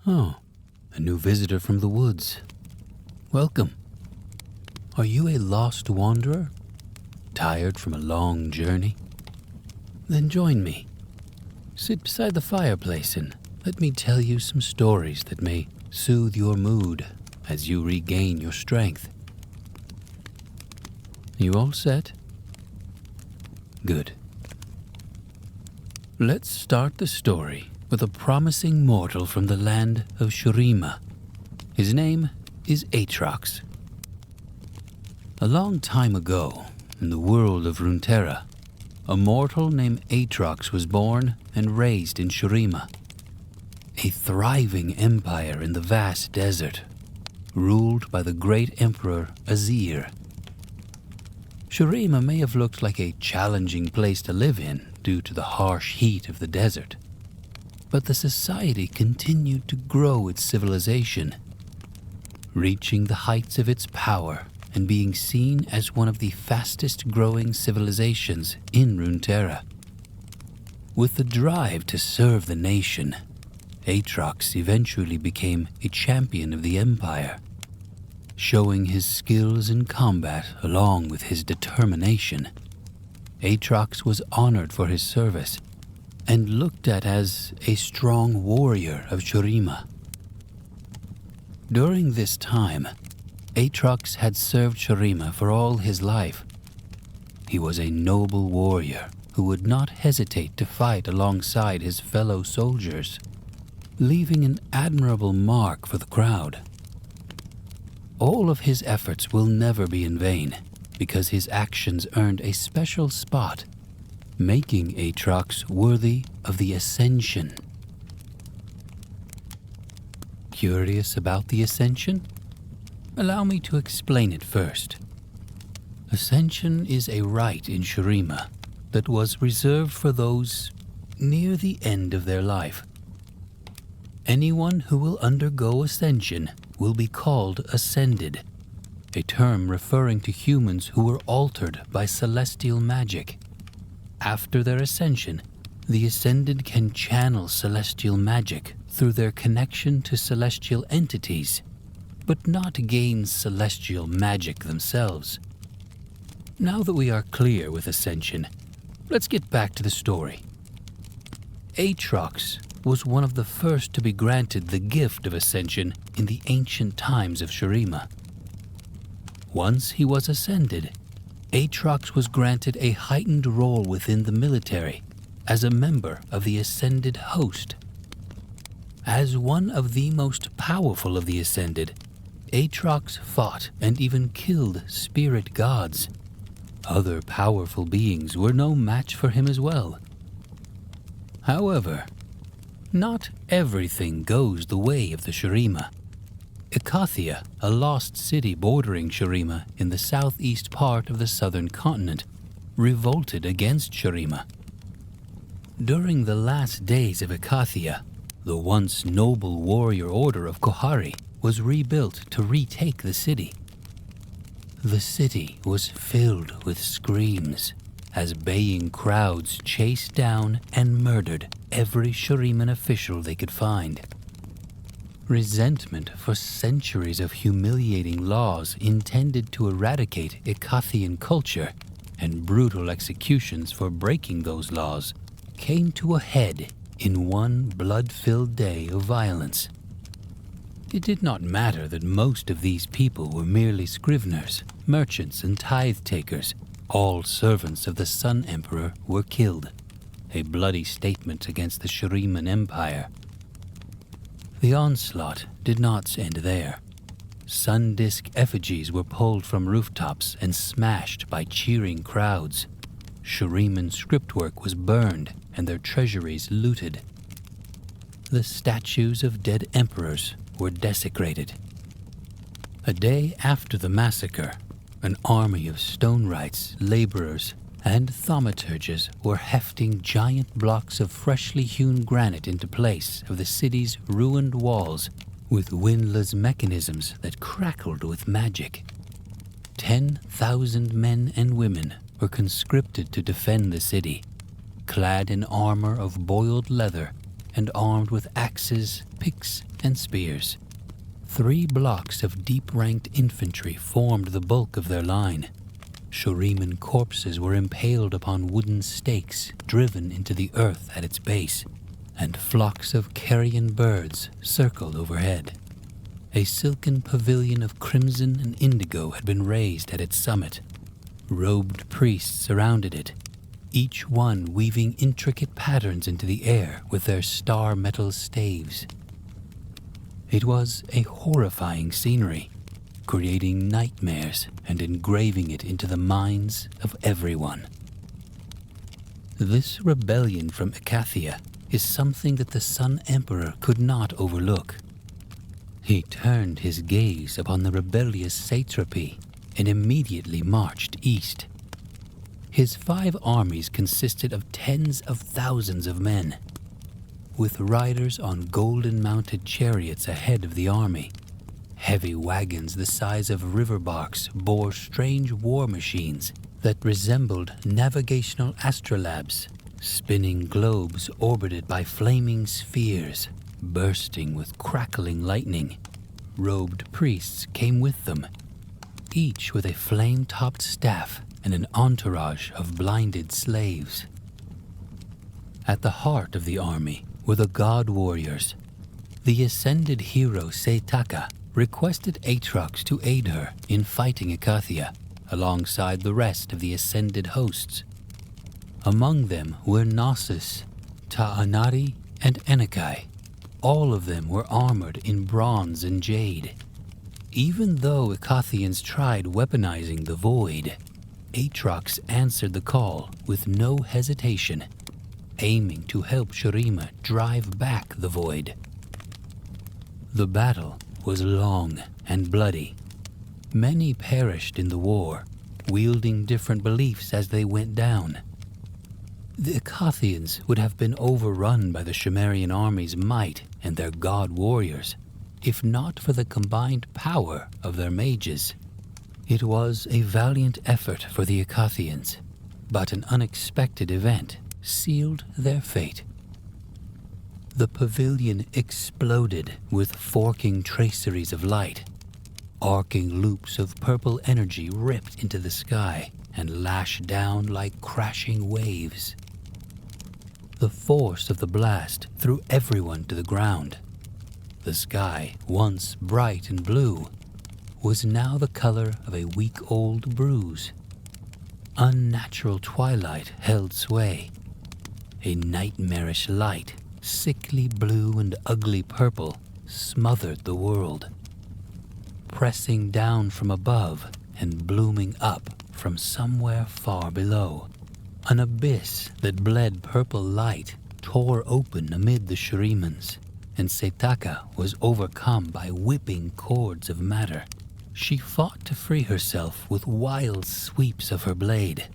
Oh, a new visitor from the woods. Welcome. Are you a lost wanderer? Tired from a long journey? Then join me. Sit beside the fireplace and let me tell you some stories that may soothe your mood as you regain your strength. You all set? Good. Let's start the story with a promising mortal from the land of Shurima. His name is Aatrox. A long time ago, in the world of Runeterra, a mortal named Aatrox was born and raised in Shurima, a thriving empire in the vast desert, ruled by the great emperor Azir. Shurima may have looked like a challenging place to live in due to the harsh heat of the desert, but the society continued to grow its civilization, reaching the heights of its power and being seen as one of the fastest growing civilizations in Runeterra. With the drive to serve the nation, Aatrox eventually became a champion of the empire, showing his skills in combat along with his determination. Aatrox was honored for his service and looked at as a strong warrior of Shurima. During this time, Aatrox had served Shurima for all his life. He was a noble warrior who would not hesitate to fight alongside his fellow soldiers, leaving an admirable mark for the crowd. All of his efforts will never be in vain, because his actions earned a special spot, making Aatrox worthy of the Ascension. Curious about the Ascension? Allow me to explain it first. Ascension is a rite in Shurima that was reserved for those near the end of their life. Anyone who will undergo Ascension will be called Ascended, a term referring to humans who were altered by celestial magic. After their ascension, the Ascended can channel celestial magic through their connection to celestial entities, but not gain celestial magic themselves. Now that we are clear with Ascension, let's get back to the story. Aatrox was one of the first to be granted the gift of Ascension in the ancient times of Shurima. Once he was ascended, Aatrox was granted a heightened role within the military as a member of the Ascended host. As one of the most powerful of the Ascended, Aatrox fought and even killed spirit gods. Other powerful beings were no match for him as well. However, not everything goes the way of the Shurima. Ikathia, a lost city bordering Shurima in the southeast part of the southern continent, revolted against Shurima. During the last days of Ikathia, the once noble warrior order of Kohari was rebuilt to retake the city. The city was filled with screams as baying crowds chased down and murdered every Shuriman official they could find. Resentment for centuries of humiliating laws intended to eradicate Ikathian culture and brutal executions for breaking those laws came to a head in one blood-filled day of violence. It did not matter that most of these people were merely scriveners, merchants, and tithe-takers. All servants of the Sun Emperor were killed, a bloody statement against the Shuriman Empire. The onslaught did not end there. Sun Disk effigies were pulled from rooftops and smashed by cheering crowds. Shuriman scriptwork was burned and their treasuries looted. The statues of dead emperors were desecrated. A day after the massacre, an army of stonewrights, laborers, and thaumaturges were hefting giant blocks of freshly hewn granite into place of the city's ruined walls with windlass mechanisms that crackled with magic. 10,000 men and women were conscripted to defend the city, clad in armor of boiled leather and armed with axes, picks, and spears. 3 blocks of deep-ranked infantry formed the bulk of their line. Shuriman corpses were impaled upon wooden stakes driven into the earth at its base, and flocks of carrion birds circled overhead. A silken pavilion of crimson and indigo had been raised at its summit. Robed priests surrounded it, each one weaving intricate patterns into the air with their star metal staves. It was a horrifying scenery, creating nightmares and engraving it into the minds of everyone. This rebellion from Ikathia is something that the Sun Emperor could not overlook. He turned his gaze upon the rebellious satrapy and immediately marched east. His 5 armies consisted of tens of thousands of men, with riders on golden-mounted chariots ahead of the army. Heavy wagons the size of river barks bore strange war machines that resembled navigational astrolabes, spinning globes orbited by flaming spheres, bursting with crackling lightning. Robed priests came with them, each with a flame-topped staff and an entourage of blinded slaves. At the heart of the army were the god warriors. The ascended hero Setaka requested Aatrox to aid her in fighting Ikathia, alongside the rest of the ascended hosts. Among them were Gnosis, Ta'anari, and Anakai. All of them were armored in bronze and jade. Even though Ikathians tried weaponizing the Void, Aatrox answered the call with no hesitation, aiming to help Shurima drive back the Void. The battle was long and bloody. Many perished in the war, wielding different beliefs as they went down. The Ikathians would have been overrun by the Shimerian army's might and their god warriors, if not for the combined power of their mages. It was a valiant effort for the Ikathians, but an unexpected event sealed their fate. The pavilion exploded with forking traceries of light. Arcing loops of purple energy ripped into the sky and lashed down like crashing waves. The force of the blast threw everyone to the ground. The sky, once bright and blue, was now the color of a week-old bruise. Unnatural twilight held sway. A nightmarish light, sickly blue and ugly purple, smothered the world. Pressing down from above and blooming up from somewhere far below, an abyss that bled purple light tore open amid the Shurimans, and Setaka was overcome by whipping cords of matter. She fought to free herself with wild sweeps of her blade,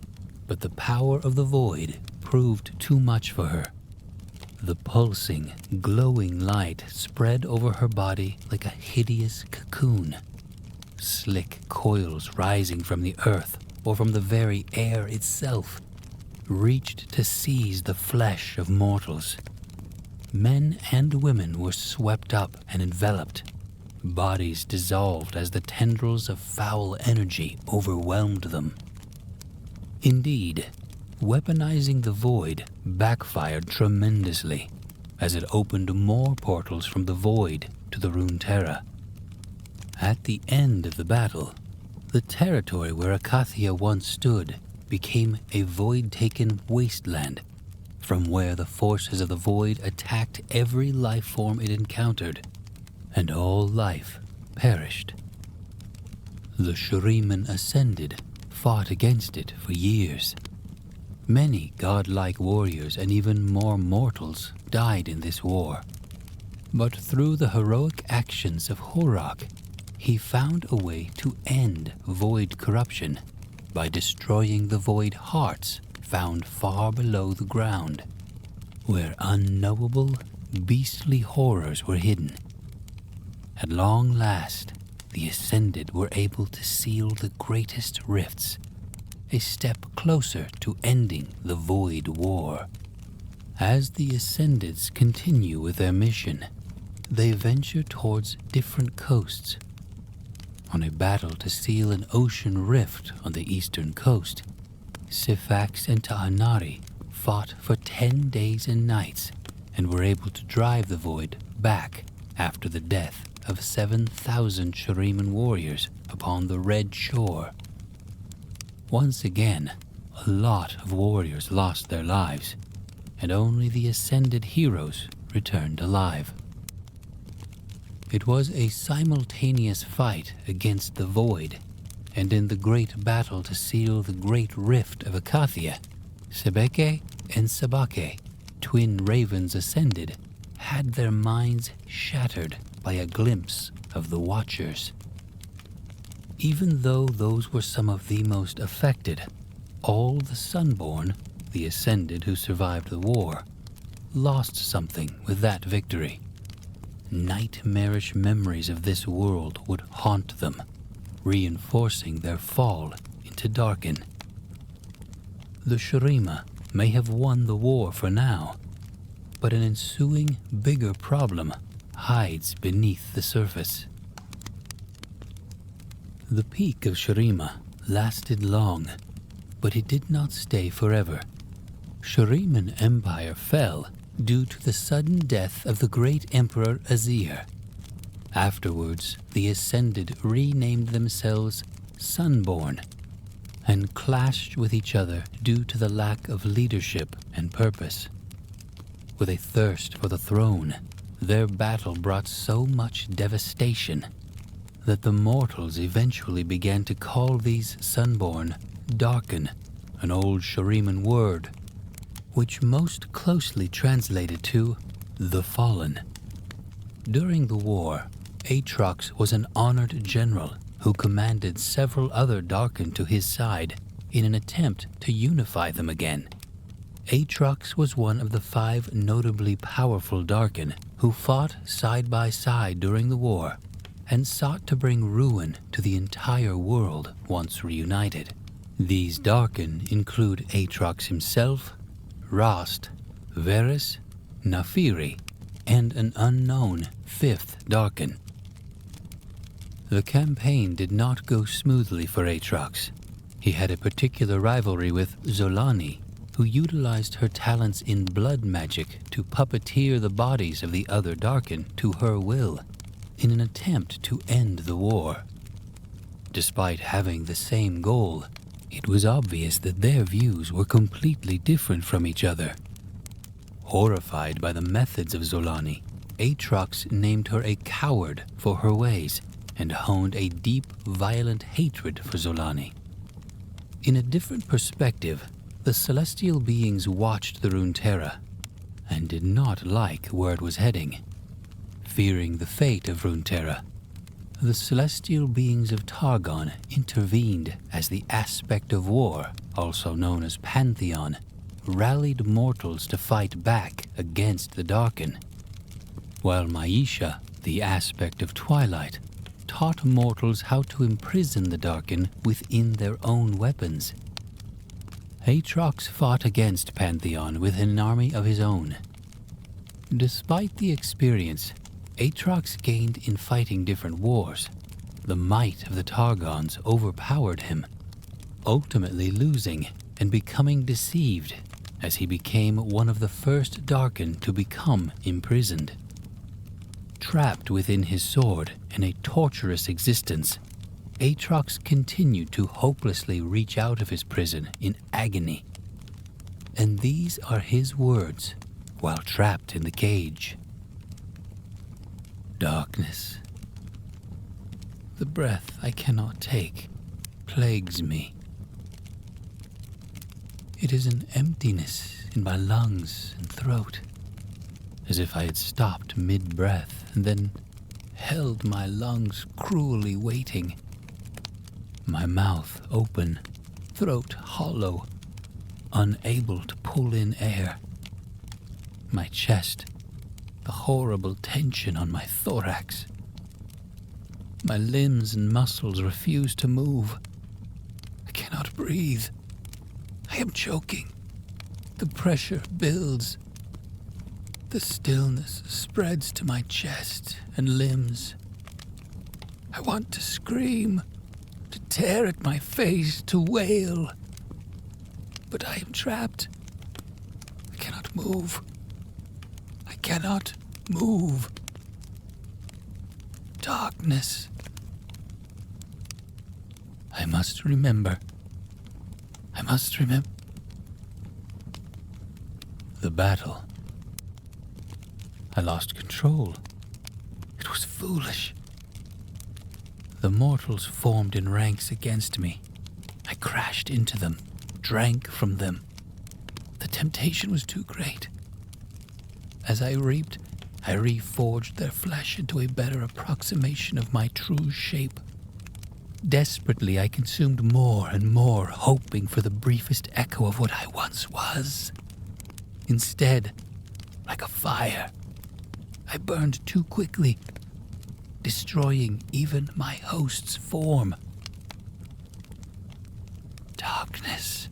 but the power of the Void proved too much for her. The pulsing, glowing light spread over her body like a hideous cocoon. Slick coils rising from the earth or from the very air itself reached to seize the flesh of mortals. Men and women were swept up and enveloped. Bodies dissolved as the tendrils of foul energy overwhelmed them. Indeed, weaponizing the Void backfired tremendously, as it opened more portals from the Void to the Runeterra. At the end of the battle, the territory where Ikathia once stood became a Void-taken wasteland, from where the forces of the Void attacked every life form it encountered, and all life perished. The Shuriman Ascended fought against it for years. Many godlike warriors and even more mortals died in this war. But through the heroic actions of Horak, he found a way to end Void corruption by destroying the Void hearts found far below the ground, where unknowable, beastly horrors were hidden. At long last, the Ascended were able to seal the greatest rifts, a step closer to ending the Void War. As the Ascendeds continue with their mission, they venture towards different coasts. On a battle to seal an ocean rift on the eastern coast, Syphax and Ta'anari fought for 10 days and nights and were able to drive the void back after the death of 7,000 Shuriman warriors upon the Red Shore. Once again, a lot of warriors lost their lives, and only the ascended heroes returned alive. It was a simultaneous fight against the void, and in the great battle to seal the great rift of Akathia, Sebeke and Sabake, twin ravens ascended, had their minds shattered by a glimpse of the Watchers. Even though those were some of the most affected, all the Sunborn, the Ascended who survived the war, lost something with that victory. Nightmarish memories of this world would haunt them, reinforcing their fall into Darkin. The Shurima may have won the war for now, but an ensuing bigger problem hides beneath the surface. The peak of Shurima lasted long, but it did not stay forever. Shuriman Empire fell due to the sudden death of the great Emperor Azir. Afterwards, the Ascended renamed themselves Sunborn and clashed with each other due to the lack of leadership and purpose. With a thirst for the throne, their battle brought so much devastation that the mortals eventually began to call these Sunborn Darken, an old Shuriman word, which most closely translated to the Fallen. During the war, Aatrox was an honored general who commanded several other Darken to his side in an attempt to unify them again. Aatrox was one of the 5 notably powerful Darken who fought side by side during the war and sought to bring ruin to the entire world once reunited. These Darken include Aatrox himself, Rost, Varys, Nafiri, and an unknown 5th Darken. The campaign did not go smoothly for Aatrox. He had a particular rivalry with Zolani, who utilized her talents in blood magic to puppeteer the bodies of the other Darken to her will, in an attempt to end the war. Despite having the same goal, it was obvious that their views were completely different from each other. Horrified by the methods of Zolani, Aatrox named her a coward for her ways and honed a deep, violent hatred for Zolani. In a different perspective, the celestial beings watched the Runeterra and did not like where it was heading. Fearing the fate of Runeterra, the celestial beings of Targon intervened as the aspect of war, also known as Pantheon, rallied mortals to fight back against the Darken, while Maisha, the aspect of Twilight, taught mortals how to imprison the Darken within their own weapons. Aatrox fought against Pantheon with an army of his own. Despite the experience Aatrox gained in fighting different wars, the might of the Targons overpowered him, ultimately losing and becoming deceived as he became one of the first Darken to become imprisoned. Trapped within his sword in a torturous existence, Aatrox continued to hopelessly reach out of his prison in agony. And these are his words while trapped in the cage. Darkness. The breath I cannot take plagues me. It is an emptiness in my lungs and throat, as if I had stopped mid-breath and then held my lungs cruelly waiting. My mouth open, throat hollow, unable to pull in air. My chest, the horrible tension on my thorax. My limbs and muscles refuse to move. I cannot breathe. I am choking. The pressure builds. The stillness spreads to my chest and limbs. I want to scream, to tear at my face, to wail. But I am trapped. I cannot move. I cannot move. Darkness. I must remember. I must remember. The battle. I lost control. It was foolish. The mortals formed in ranks against me. I crashed into them, drank from them. The temptation was too great. As I reaped, I reforged their flesh into a better approximation of my true shape. Desperately, I consumed more and more, hoping for the briefest echo of what I once was. Instead, like a fire, I burned too quickly, destroying even my host's form. Darkness.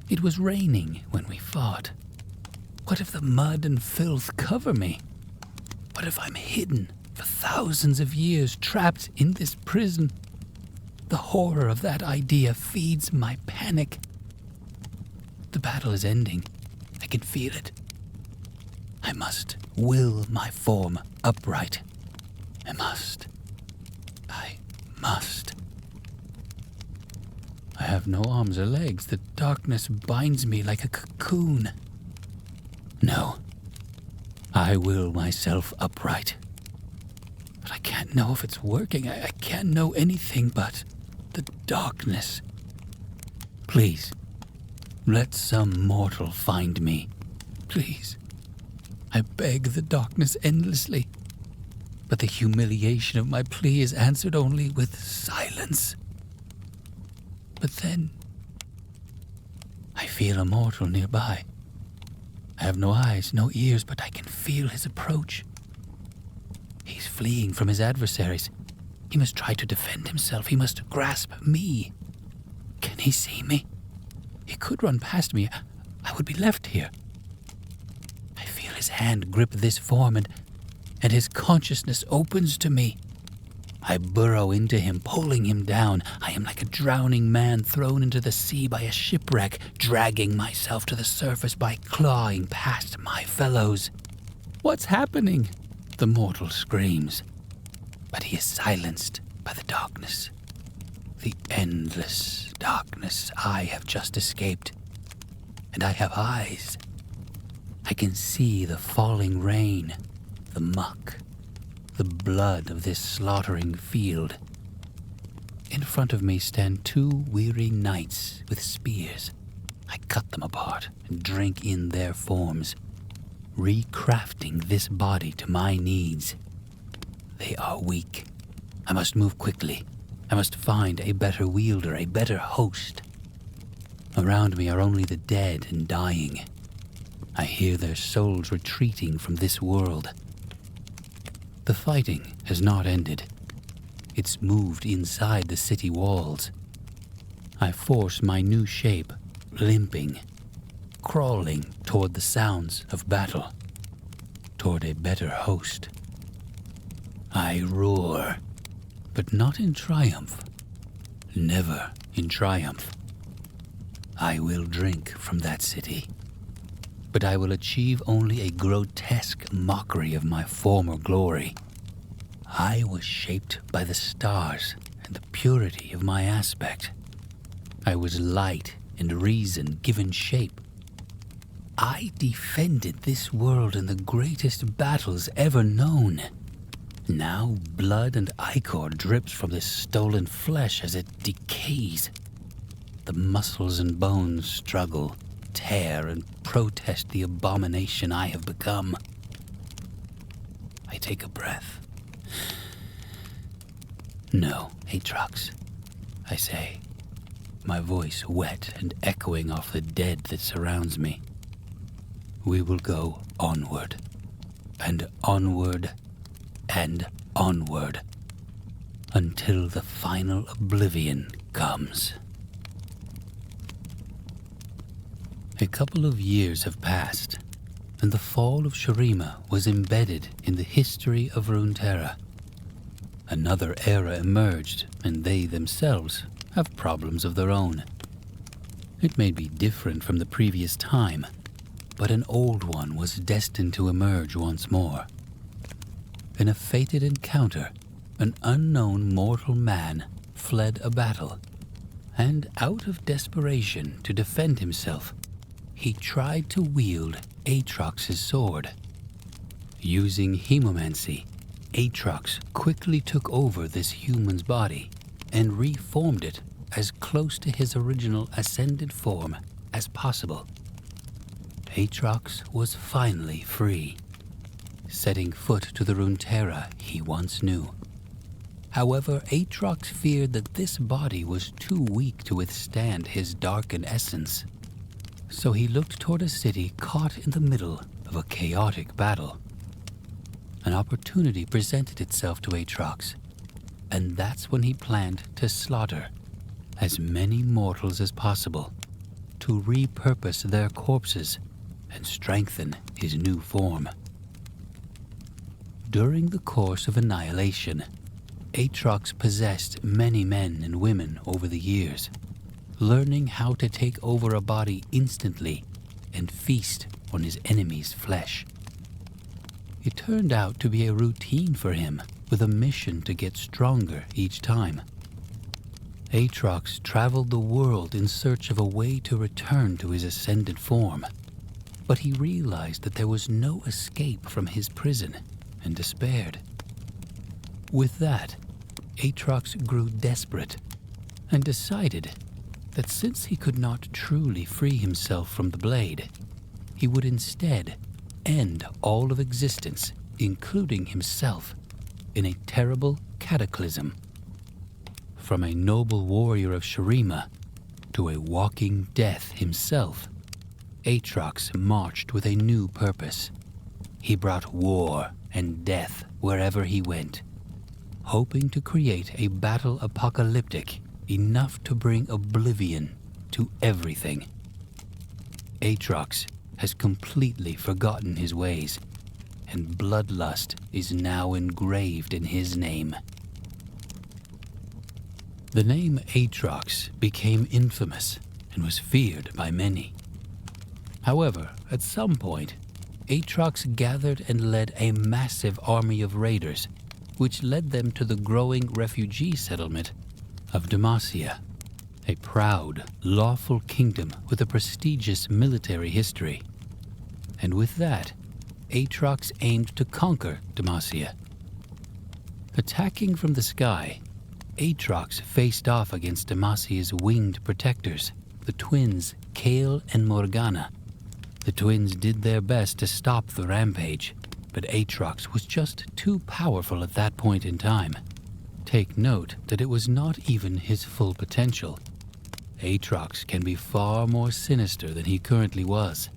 It was raining when we fought. What if the mud and filth cover me? What if I'm hidden for thousands of years, trapped in this prison? The horror of that idea feeds my panic. The battle is ending. I can feel it. I must will my form upright. I must. I have no arms or legs. The darkness binds me like a cocoon. No. I will myself upright. But I can't know if it's working. I can't know anything but the darkness. Please, let some mortal find me. Please. I beg the darkness endlessly. But the humiliation of my plea is answered only with silence. But then, I feel a mortal nearby. I have no eyes, no ears, but I can feel his approach. He's fleeing from his adversaries. He must try to defend himself. He must grasp me. Can he see me? He could run past me. I would be left here. I feel his hand grip this form, and his consciousness opens to me. I burrow into him, pulling him down. I am like a drowning man thrown into the sea by a shipwreck, dragging myself to the surface by clawing past my fellows. What's happening? The mortal screams. But he is silenced by the darkness. The endless darkness I have just escaped. And I have eyes. I can see the falling rain, the muck, the blood of this slaughtering field. In front of me stand two weary knights with spears. I cut them apart and drink in their forms, recrafting this body to my needs. They are weak. I must move quickly. I must find a better wielder, a better host. Around me are only the dead and dying. I hear their souls retreating from this world. The fighting has not ended. It's moved inside the city walls. I force my new shape, limping, crawling toward the sounds of battle, toward a better host. I roar, but not in triumph. Never in triumph. I will drink from that city, but I will achieve only a grotesque mockery of my former glory. I was shaped by the stars and the purity of my aspect. I was light and reason given shape. I defended this world in the greatest battles ever known. Now blood and ichor drips from this stolen flesh as it decays. The muscles and bones struggle, tear, and protest the abomination I have become. I take a breath. No, Aatrox, I say, my voice wet and echoing off the dead that surrounds me. We will go onward, and onward, and onward, until the final oblivion comes. A couple of years have passed. and the fall of Shurima was embedded in the history of Runeterra. Another era emerged, and they themselves have problems of their own. It may be different from the previous time, but an old one was destined to emerge once more. In a fated encounter, an unknown mortal man fled a battle, and out of desperation to defend himself, he tried to wield Aatrox's sword. Using hemomancy, Aatrox quickly took over this human's body and reformed it as close to his original ascended form as possible. Aatrox was finally free, setting foot to the Runeterra he once knew. However, Aatrox feared that this body was too weak to withstand his darkened essence, so he looked toward a city caught in the middle of a chaotic battle. An opportunity presented itself to Aatrox, and that's when he planned to slaughter as many mortals as possible to repurpose their corpses and strengthen his new form. During the course of annihilation, Aatrox possessed many men and women over the years, learning how to take over a body instantly and feast on his enemy's flesh. It turned out to be a routine for him, with a mission to get stronger each time. Aatrox traveled the world in search of a way to return to his ascended form, but he realized that there was no escape from his prison and despaired. With that, Aatrox grew desperate and decided that since he could not truly free himself from the blade, he would instead end all of existence, including himself, in a terrible cataclysm. From a noble warrior of Shurima to a walking death himself, Aatrox marched with a new purpose. He brought war and death wherever he went, hoping to create a battle apocalyptic enough to bring oblivion to everything. Aatrox has completely forgotten his ways, and bloodlust is now engraved in his name. The name Aatrox became infamous and was feared by many. However, at some point, Aatrox gathered and led a massive army of raiders, which led them to the growing refugee settlement of Demacia, a proud, lawful kingdom with a prestigious military history. And with that, Aatrox aimed to conquer Demacia. Attacking from the sky, Aatrox faced off against Demacia's winged protectors, the twins Kael and Morgana. The twins did their best to stop the rampage, but Aatrox was just too powerful at that point in time. Take note that it was not even his full potential. Aatrox can be far more sinister than he currently was.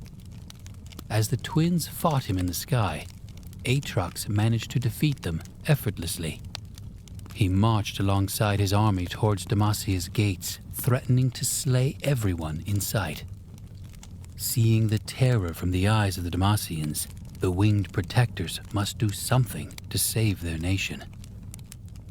As the twins fought him in the sky, Aatrox managed to defeat them effortlessly. He marched alongside his army towards Demacia's gates, threatening to slay everyone in sight. Seeing the terror from the eyes of the Demacians, the winged protectors must do something to save their nation.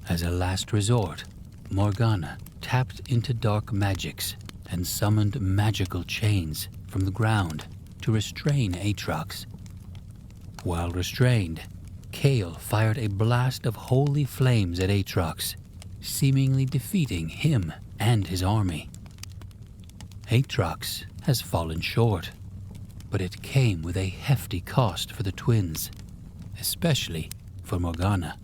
As a last resort, Morgana tapped into dark magics and summoned magical chains from the ground to restrain Aatrox. While restrained, Kael fired a blast of holy flames at Aatrox, seemingly defeating him and his army. Aatrox has fallen short, but it came with a hefty cost for the twins, especially for Morgana.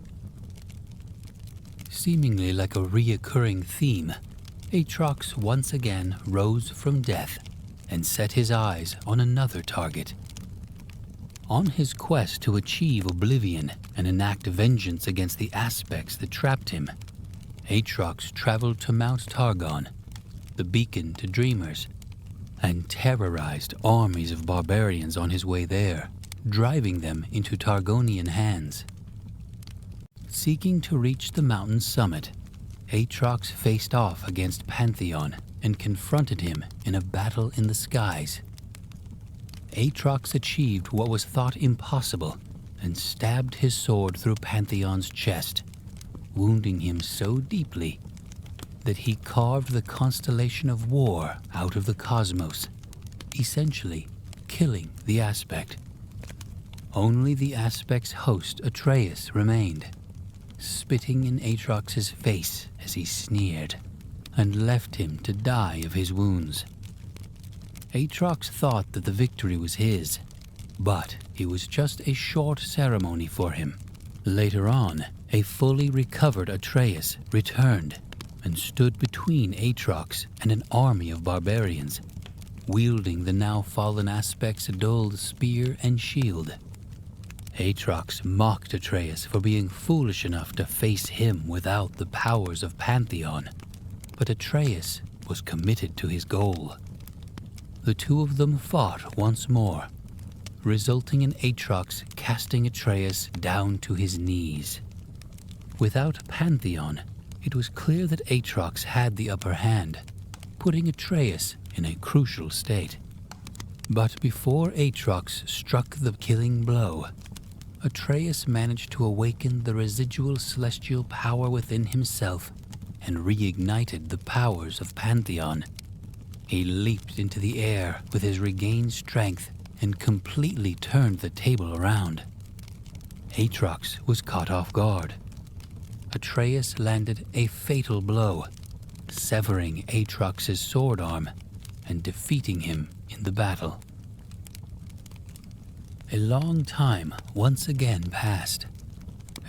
Seemingly like a reoccurring theme, Aatrox once again rose from death and set his eyes on another target. On his quest to achieve oblivion and enact vengeance against the aspects that trapped him, Aatrox traveled to Mount Targon, the beacon to dreamers, and terrorized armies of barbarians on his way there, driving them into Targonian hands. Seeking to reach the mountain's summit, Aatrox faced off against Pantheon and confronted him in a battle in the skies. Aatrox achieved what was thought impossible and stabbed his sword through Pantheon's chest, wounding him so deeply that he carved the constellation of war out of the cosmos, essentially killing the aspect. Only the aspect's host, Atreus, remained, spitting in Aatrox's face as he sneered, and left him to die of his wounds. Aatrox thought that the victory was his, but it was just a short ceremony for him. Later on, a fully recovered Atreus returned and stood between Aatrox and an army of barbarians, wielding the now fallen aspect's dulled spear and shield. Aatrox mocked Atreus for being foolish enough to face him without the powers of Pantheon, but Atreus was committed to his goal. The two of them fought once more, resulting in Aatrox casting Atreus down to his knees. Without Pantheon, it was clear that Aatrox had the upper hand, putting Atreus in a crucial state. But before Aatrox struck the killing blow, Atreus managed to awaken the residual celestial power within himself and reignited the powers of Pantheon. He leaped into the air with his regained strength and completely turned the table around. Aatrox was caught off guard. Atreus landed a fatal blow, severing Aatrox's sword arm and defeating him in the battle. A long time once again passed,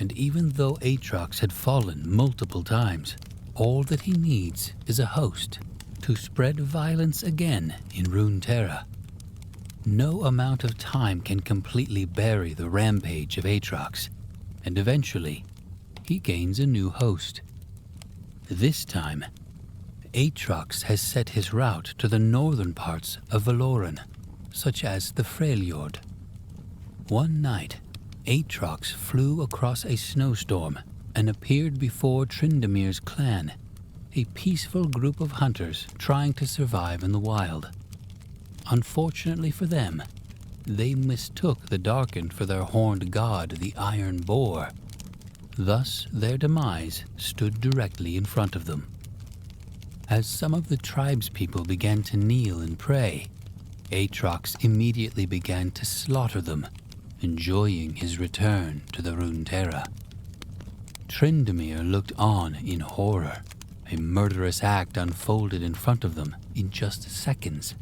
and even though Aatrox had fallen multiple times, all that he needs is a host to spread violence again in Runeterra. No amount of time can completely bury the rampage of Aatrox, and eventually he gains a new host. This time, Aatrox has set his route to the northern parts of Valoran, such as the Freljord. One night, Aatrox flew across a snowstorm and appeared before Trindamir's clan, a peaceful group of hunters trying to survive in the wild. Unfortunately for them, they mistook the Darkened for their horned god, the Iron Boar. Thus, their demise stood directly in front of them. As some of the tribespeople began to kneel and pray, Aatrox immediately began to slaughter them, enjoying his return to the Runeterra. Trindamir looked on in horror. A murderous act unfolded in front of them in just seconds.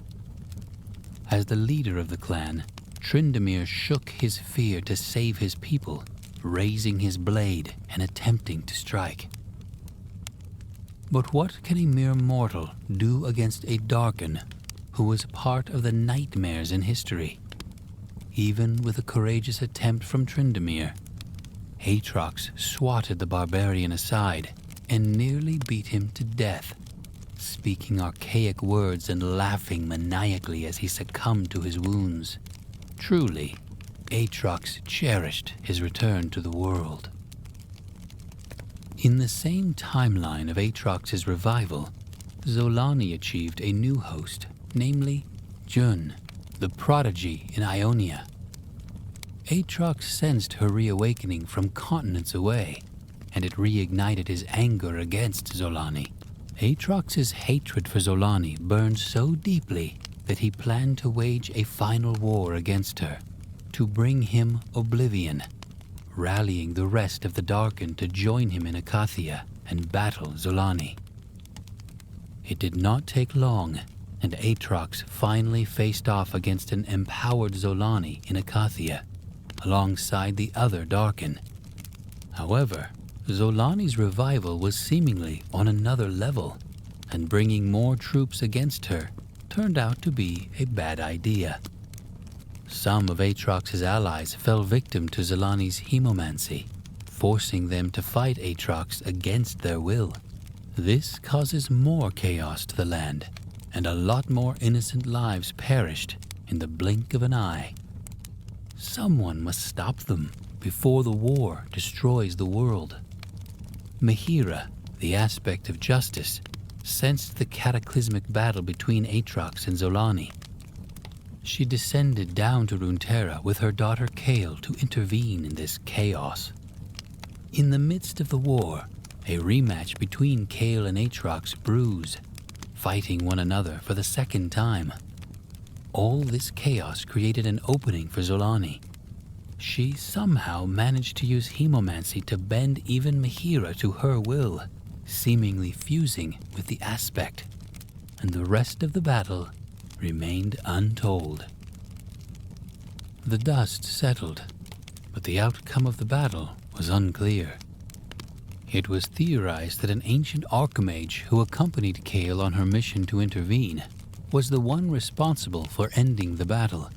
As the leader of the clan, Trindamir shook his fear to save his people, raising his blade and attempting to strike. But what can a mere mortal do against a Darken who was part of the nightmares in history? Even with a courageous attempt from Trindamir, Aatrox swatted the barbarian aside and nearly beat him to death, speaking archaic words and laughing maniacally as he succumbed to his wounds. Truly, Aatrox cherished his return to the world. In the same timeline of Aatrox's revival, Zolani achieved a new host, namely Jun, the prodigy in Ionia. Aatrox sensed her reawakening from continents away, and it reignited his anger against Zolani. Aatrox's hatred for Zolani burned so deeply that he planned to wage a final war against her, to bring him oblivion, rallying the rest of the Darkened to join him in Acathia and battle Zolani. It did not take long, and Aatrox finally faced off against an empowered Zolani in Acathia, alongside the other Darken. However, Zolani's revival was seemingly on another level, and bringing more troops against her turned out to be a bad idea. Some of Aatrox's allies fell victim to Zolani's hemomancy, forcing them to fight Aatrox against their will. This causes more chaos to the land, and a lot more innocent lives perished in the blink of an eye. Someone must stop them before the war destroys the world. Mihira, the aspect of justice, sensed the cataclysmic battle between Aatrox and Zolani. She descended down to Runeterra with her daughter Kael to intervene in this chaos. In the midst of the war, a rematch between Kael and Aatrox brews, fighting one another for the second time. All this chaos created an opening for Zolani. She somehow managed to use hemomancy to bend even Mihira to her will, seemingly fusing with the aspect, and the rest of the battle remained untold. The dust settled, but the outcome of the battle was unclear. It was theorized that an ancient archmage who accompanied Kael on her mission to intervene was the one responsible for ending the battle.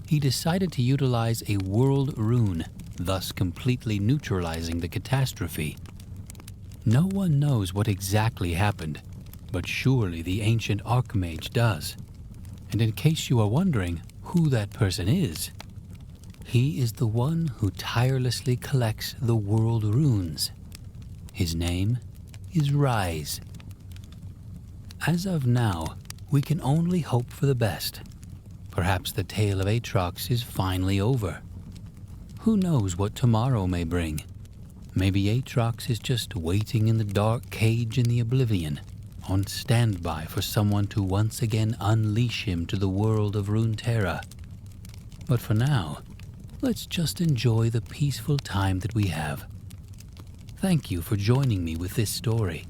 He decided to utilize a world rune, thus completely neutralizing the catastrophe. No one knows what exactly happened, but surely the ancient archmage does. And in case you are wondering who that person is, he is the one who tirelessly collects the world runes. His name is Rise. As of now, we can only hope for the best. Perhaps the tale of Aatrox is finally over. Who knows what tomorrow may bring? Maybe Aatrox is just waiting in the dark cage in the Oblivion, on standby for someone to once again unleash him to the world of Runeterra. But for now, let's just enjoy the peaceful time that we have. Thank you for joining me with this story.